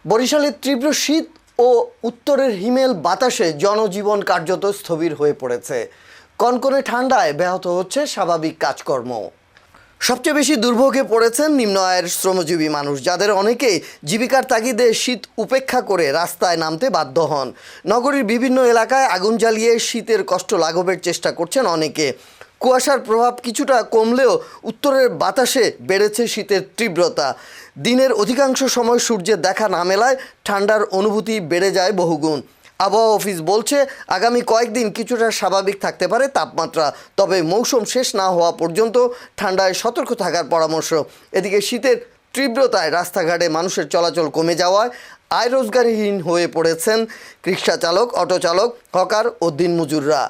বরিশালের তীব্র শীত ও উত্তরের হিমেল বাতাসে জনজীবন কার্যত স্থবির হয়ে পড়েছে। কনকনে ঠান্ডায় ব্যাহত হচ্ছে স্বাভাবিক কাজকর্ম। সবচেয়ে বেশি দুর্ভোগে পড়েছেন নিম্ন আয়ের শ্রমজীবী মানুষ, যাদের অনেকেই জীবিকার তাগিদে শীত উপেক্ষা করে রাস্তায় নামতে বাধ্য হন। নগরীর বিভিন্ন এলাকায় আগুন জ্বালিয়ে শীতের কষ্ট লাঘবের চেষ্টা করছেন অনেকে। কুয়াশার প্রভাব কিছুটা কমলেও উত্তরের বাতাসে বেড়েছে শীতের তীব্রতা। দিনের অধিকাংশ সময় সূর্যের দেখা না মেলায় ঠান্ডার অনুভূতি বেড়ে যায় বহুগুণ। আবহাওয়া অফিস বলছে, আগামী কয়েকদিন কিছুটা স্বাভাবিক থাকতে পারে তাপমাত্রা, তবে মৌসুম শেষ না হওয়া পর্যন্ত ঠান্ডায় সতর্ক থাকার পরামর্শ। এদিকে শীতের তীব্রতায় রাস্তাঘাটে মানুষের চলাচল কমে যাওয়ায় আয় রোজগারহীন হয়ে পড়েছেন রিক্সা চালক, অটো চালক, হকার ও দিনমজুররা।